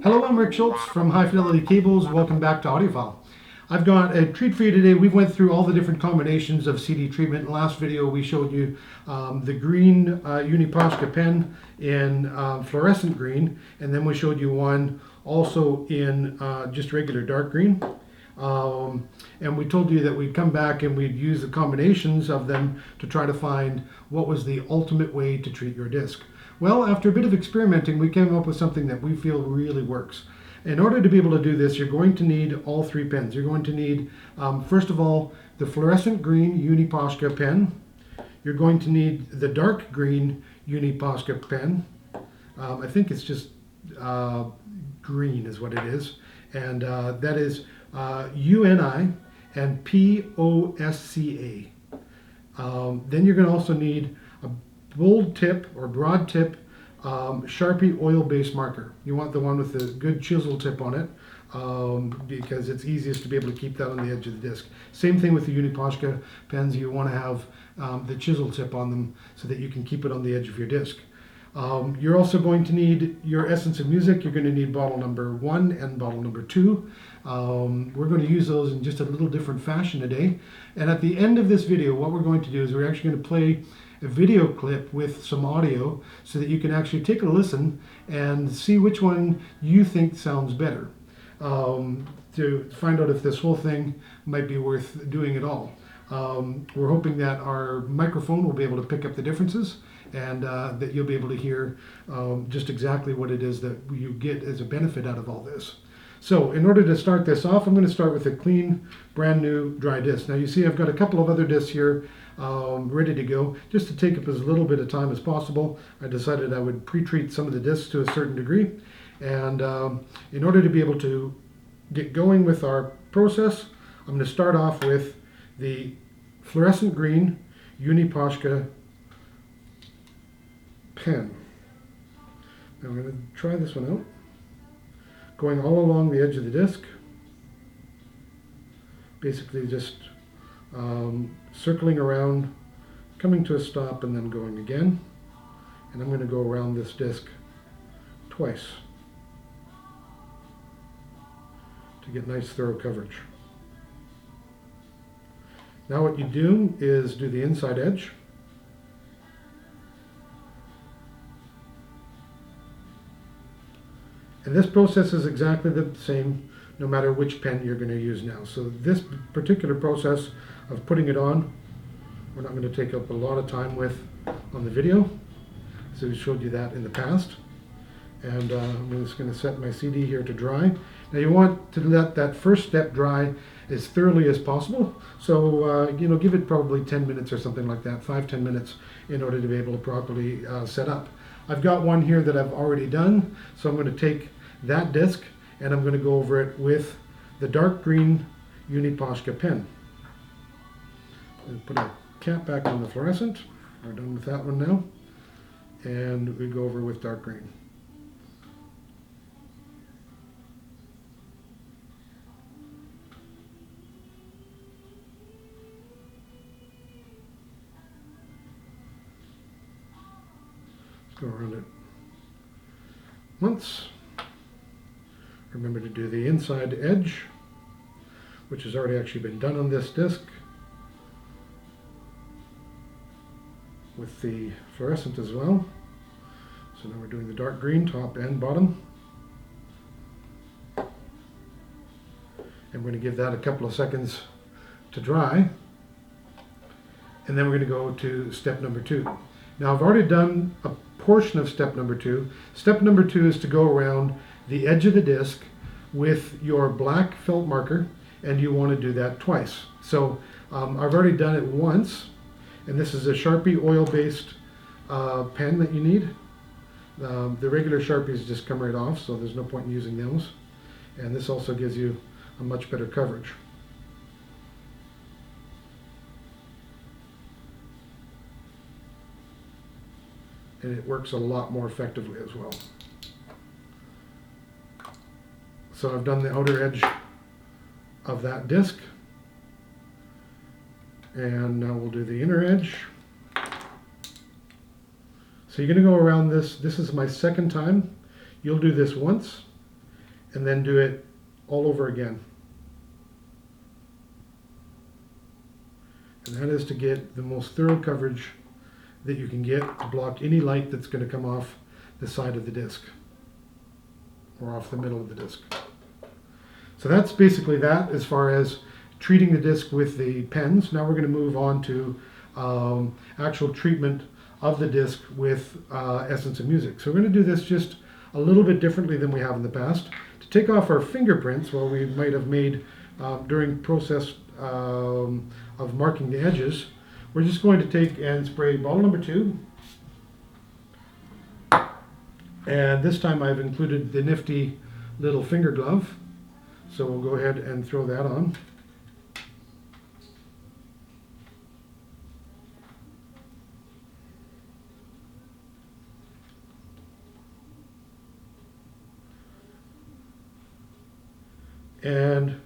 Hello, I'm Rick Schultz from High Fidelity Cables. Welcome back to AudioFile. I've got a treat for you today. We went through all the different combinations of CD treatment. In the last video, we showed you the green Uniposca pen in fluorescent green, and then we showed you one also in just regular dark green. And we told you that we'd come back and we'd use the combinations of them to try to find what was the ultimate way to treat your disc. Well, after a bit of experimenting, we came up with something that we feel really works. In order to be able to do this, you're going to need all three pens. You're going to need, first of all, the fluorescent green Uniposca pen. You're going to need the dark green Uniposca pen. I think it's just green is what it is. And that is UNI and POSCA. Then you're going to also need a bold tip or broad tip Sharpie oil-based marker. You want the one with the good chisel tip on it because it's easiest to be able to keep that on the edge of the disc. Same thing with the Uniposca pens. You want to have the chisel tip on them so that you can keep it on the edge of your disc. You're also going to need your Essence of Music. You're going to need bottle number 1 and bottle number 2. We're going to use those in just a little different fashion today. And at the end of this video, what we're going to do is we're actually going to play a video clip with some audio so that you can actually take a listen and see which one you think sounds better to find out if this whole thing might be worth doing at all. We're hoping that our microphone will be able to pick up the differences and that you'll be able to hear just exactly what it is that you get as a benefit out of all this. So in order to start this off, I'm going to start with a clean, brand new dry disc. Now you see I've got a couple of other discs here ready to go. Just to take up as little bit of time as possible, I decided I would pre-treat some of the discs to a certain degree. And in order to be able to get going with our process, I'm going to start off with the fluorescent green Uniposca pen. Now I'm going to try this one out. Going all along the edge of the disc, basically just circling around, coming to a stop and then going again. And I'm going to go around this disc twice to get nice thorough coverage. Now what you do is do the inside edge. And this process is exactly the same no matter which pen you're going to use now. So this particular process of putting it on, we're not going to take up a lot of time with on the video. So we showed you that in the past. And I'm just going to set my CD here to dry. Now you want to let that first step dry as thoroughly as possible. So, give it probably 10 minutes or something like that, 5-10 minutes in order to be able to properly set up. I've got one here that I've already done, so I'm going to take that disc and I'm going to go over it with the dark green Uniposca pen. Put our cap back on the fluorescent. We're done with that one now. And we go over with dark green. Let's go around it once. Remember to do the inside edge, which has already actually been done on this disc with the fluorescent as well. So now we're doing the dark green top and bottom. And we're going to give that a couple of seconds to dry. And then we're going to go to step number 2. Now I've already done a portion of step number 2. Step number 2 is to go around the edge of the disc with your black felt marker, and you want to do that twice. So I've already done it once, and this is a Sharpie oil-based pen that you need. The regular Sharpies just come right off, so there's no point in using those. And this also gives you a much better coverage. And it works a lot more effectively as well. So I've done the outer edge of that disc, and now we'll do the inner edge. So you're going to go around this. This is my second time. You'll do this once and then do it all over again. And that is to get the most thorough coverage that you can get to block any light that's going to come off the side of the disc or off the middle of the disc. So that's basically that as far as treating the disc with the pens. Now we're going to move on to actual treatment of the disc with Essence of Music. So we're going to do this just a little bit differently than we have in the past. To take off our fingerprints, well, we might have made during process of marking the edges, we're just going to take and spray bottle number 2. And this time I've included the nifty little finger glove. So we'll go ahead and throw that on. And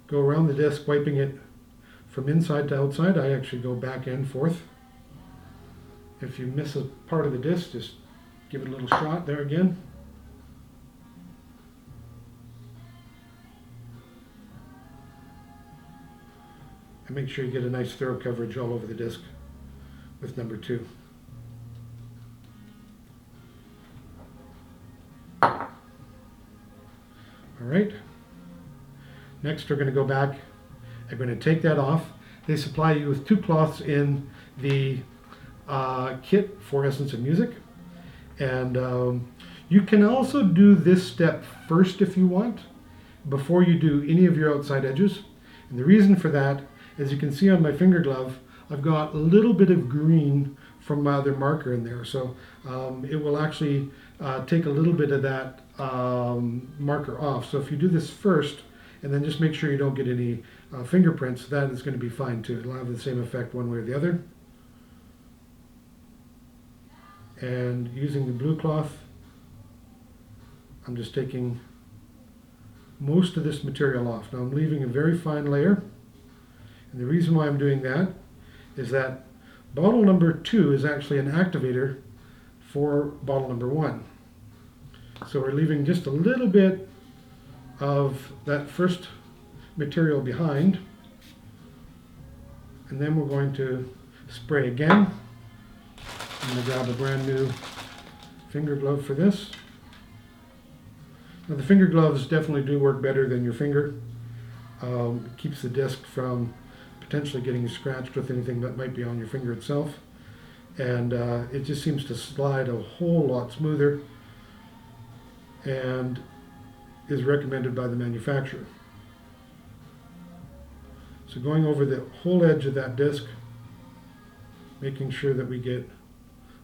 go around the disc, wiping it from inside to outside. I actually go back and forth. If you miss a part of the disc, just give it a little shot there again. And make sure you get a nice thorough coverage all over the disc with number 2. All right. Next, we're going to go back. I'm going to take that off. They supply you with 2 cloths in the kit for Essence of Music. And you can also do this step first if you want, before you do any of your outside edges. And the reason for that, as you can see on my finger glove, I've got a little bit of green from my other marker in there. So it will actually take a little bit of that marker off. So if you do this first, and then just make sure you don't get any fingerprints, that is going to be fine too. It'll have the same effect one way or the other. And using the blue cloth, I'm just taking most of this material off. Now I'm leaving a very fine layer. And the reason why I'm doing that is that bottle number 2 is actually an activator for bottle number 1. So we're leaving just a little bit of that first material behind, and then we're going to spray again. I'm going to grab a brand new finger glove for this. Now the finger gloves definitely do work better than your finger. It keeps the disc from potentially getting scratched with anything that might be on your finger itself, and it just seems to slide a whole lot smoother and is recommended by the manufacturer. So going over the whole edge of that disc, making sure that we get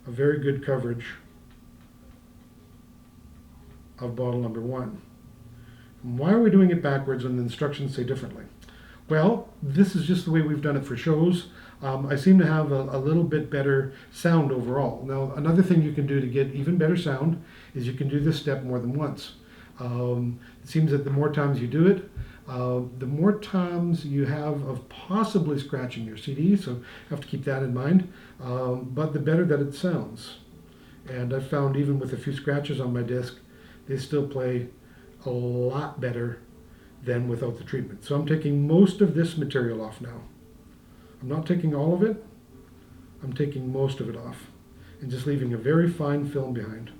a very good coverage of bottle number 1. And why are we doing it backwards when the instructions say differently? Well, this is just the way we've done it for shows. I seem to have a little bit better sound overall. Now, another thing you can do to get even better sound is you can do this step more than once. It seems that the more times you do it, the more times you have of possibly scratching your CD, so you have to keep that in mind, but the better that it sounds. And I've found even with a few scratches on my disc, they still play a lot better than without the treatment. So I'm taking most of this material off now. I'm not taking all of it, I'm taking most of it off and just leaving a very fine film behind.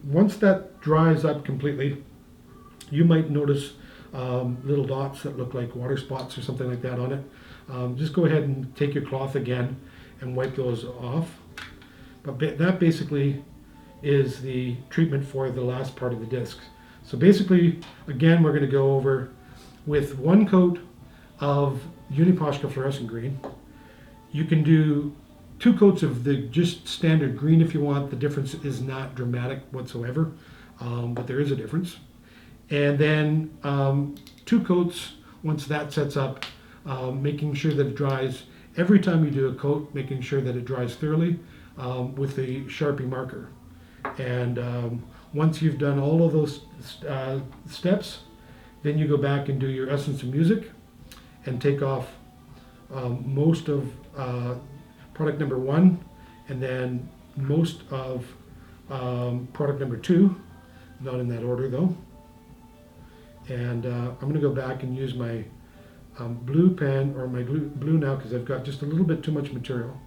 Once that dries up completely, you might notice little dots that look like water spots or something like that on it. Just go ahead and take your cloth again and wipe those off. But that basically is the treatment for the last part of the disc. So basically, again, we're going to go over with 1 coat of Uniposhka fluorescent green. You can do 2 coats of the just standard green if you want. The difference is not dramatic whatsoever, but there is a difference. And then 2 coats once that sets up, making sure that it dries, every time you do a coat, making sure that it dries thoroughly with the Sharpie marker. And once you've done all of those steps, then you go back and do your Essence of Music and take off most of product number 1 and then most of product number 2, not in that order though. And I'm going to go back and use my blue pen, or my blue now, because I've got just a little bit too much material.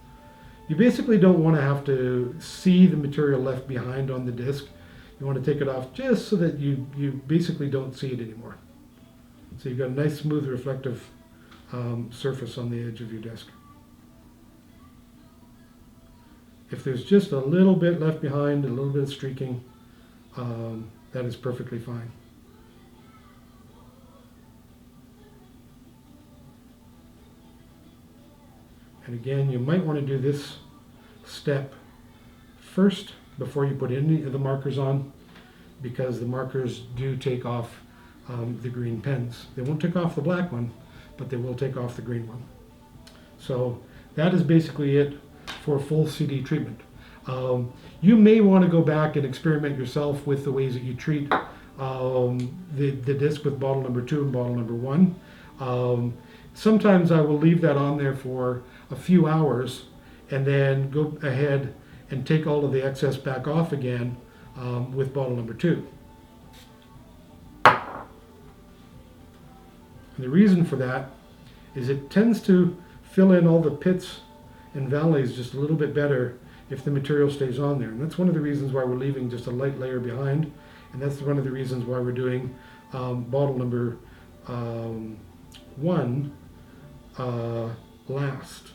You basically don't want to have to see the material left behind on the disc. You want to take it off just so that you basically don't see it anymore. So you've got a nice smooth reflective surface on the edge of your disc. If there's just a little bit left behind, a little bit of streaking, that is perfectly fine. And again, you might want to do this step first before you put any of the markers on, because the markers do take off the green pens. They won't take off the black one, but they will take off the green one. So that is basically it for full CD treatment. You may want to go back and experiment yourself with the ways that you treat the disc with bottle number 2 and bottle number 1. Sometimes I will leave that on there for a few hours and then go ahead and take all of the excess back off again with bottle number 2. And the reason for that is it tends to fill in all the pits and valleys just a little bit better if the material stays on there. And that's one of the reasons why we're leaving just a light layer behind. And that's one of the reasons why we're doing bottle number 1 last.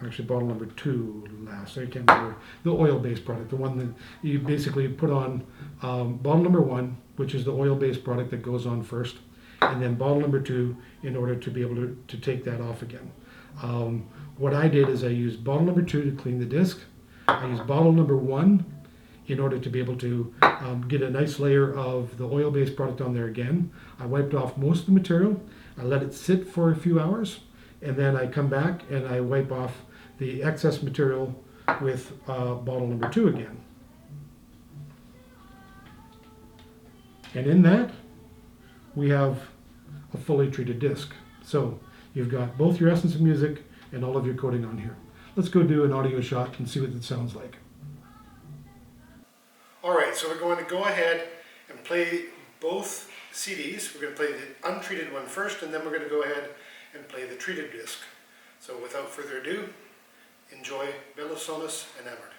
Actually, bottle number 2 last. I can't remember. The oil-based product, the one that you basically put on bottle number 1, which is the oil-based product that goes on first, and then bottle number 2 in order to be able to take that off again. What I did is I used bottle number 2 to clean the disc. I used bottle number 1 in order to be able to get a nice layer of the oil-based product on there again. I wiped off most of the material. I let it sit for a few hours, and then I come back and I wipe off the excess material with bottle number 2 again. And in that, we have a fully treated disc. So you've got both your Essence of Music and all of your coating on here. Let's go do an audio shot and see what it sounds like. All right, so we're going to go ahead and play both CDs. We're going to play the untreated one first, and then we're going to go ahead and play the treated disc. So without further ado, enjoy Bellasonus Enamored.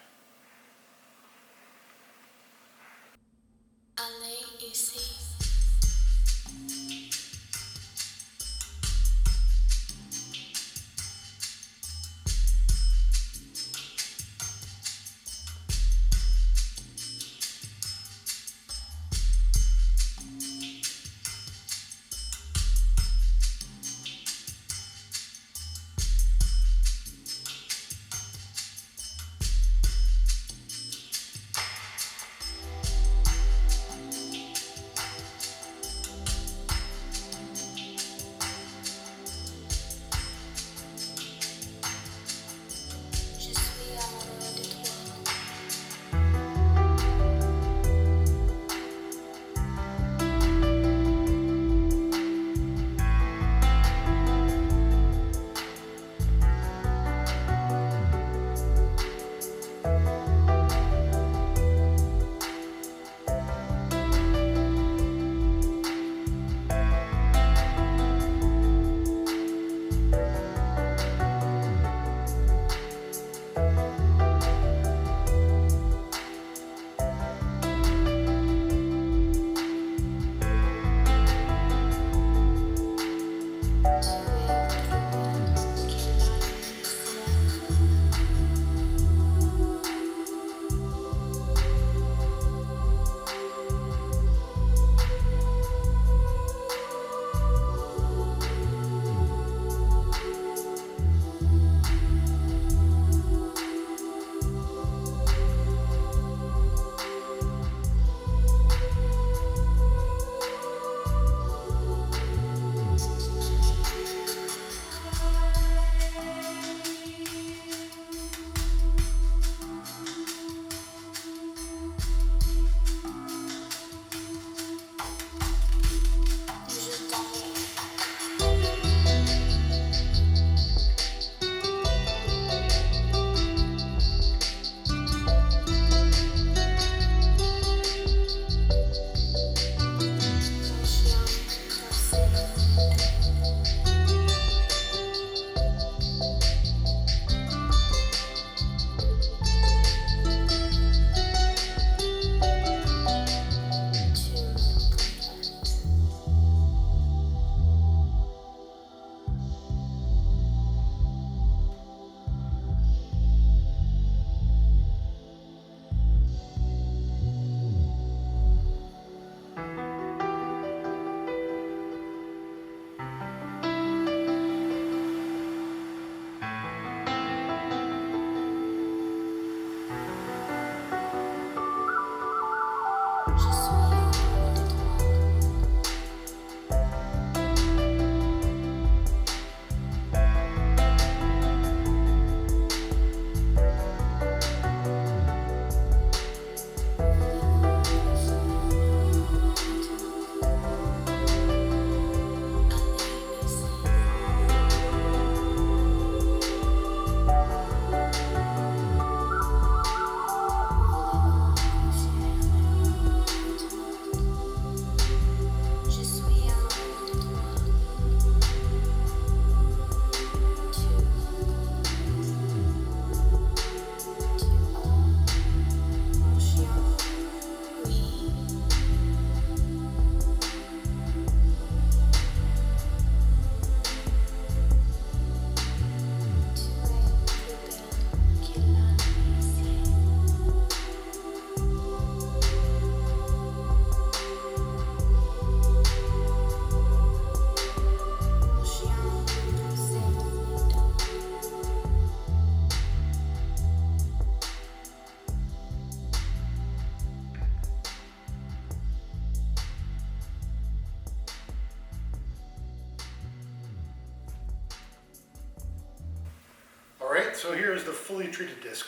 so here's the fully treated disc.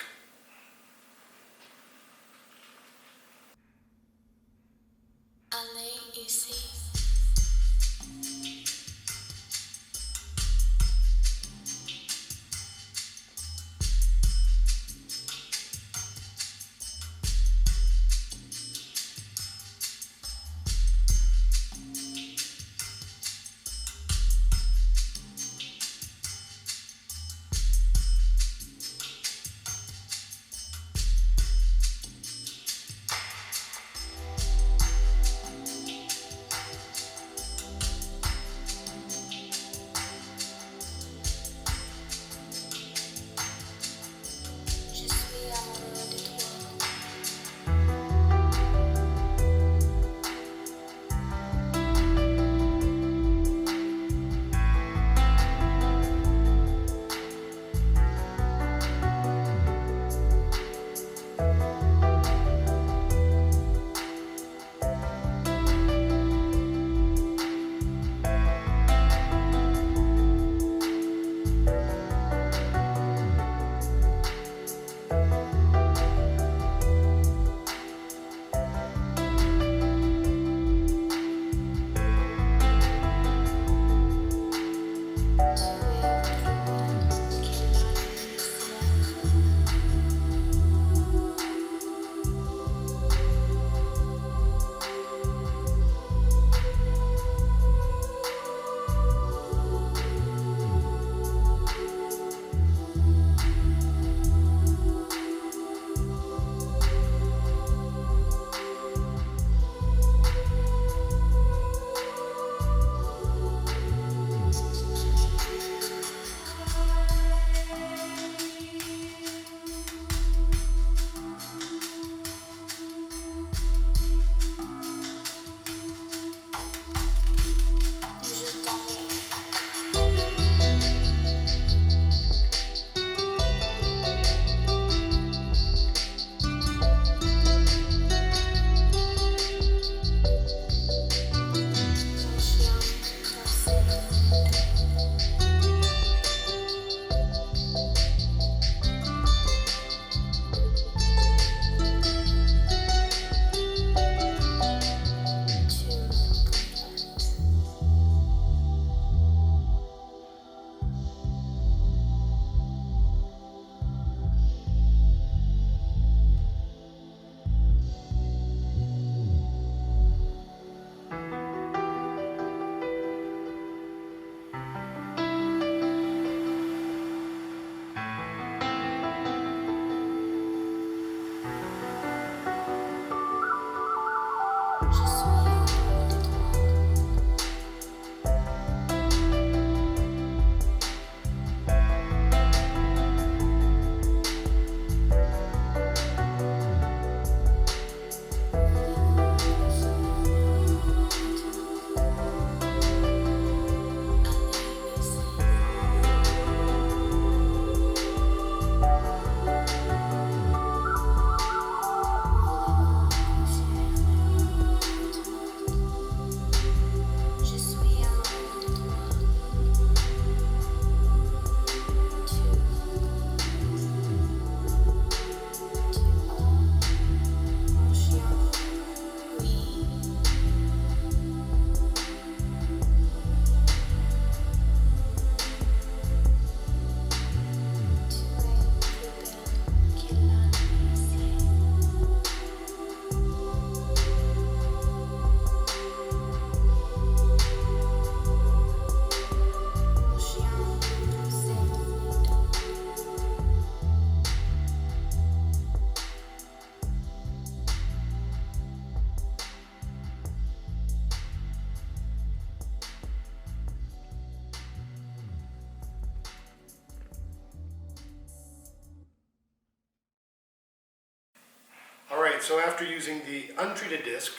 Alright, so after using the untreated disc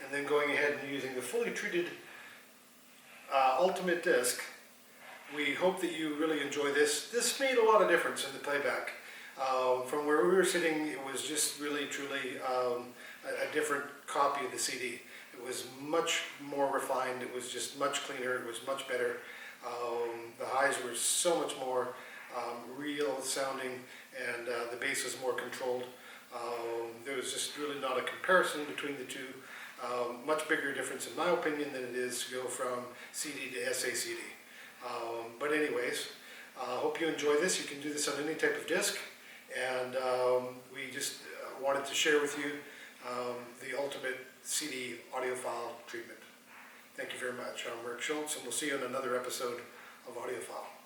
and then going ahead and using the fully treated Ultimate disc, we hope that you really enjoy this. This made a lot of difference in the playback. From where we were sitting, it was just really truly a different copy of the CD. It was much more refined, it was just much cleaner, it was much better. The highs were so much more real sounding, and the bass is more controlled. There was just really not a comparison between the two. Much bigger difference in my opinion than it is to go from CD to SACD. But anyways, hope you enjoy this. You can do this on any type of disc, and we just wanted to share with you the ultimate CD audiophile treatment. Thank you very much. I'm Rick Schultz, and we'll see you in another episode of Audiophile.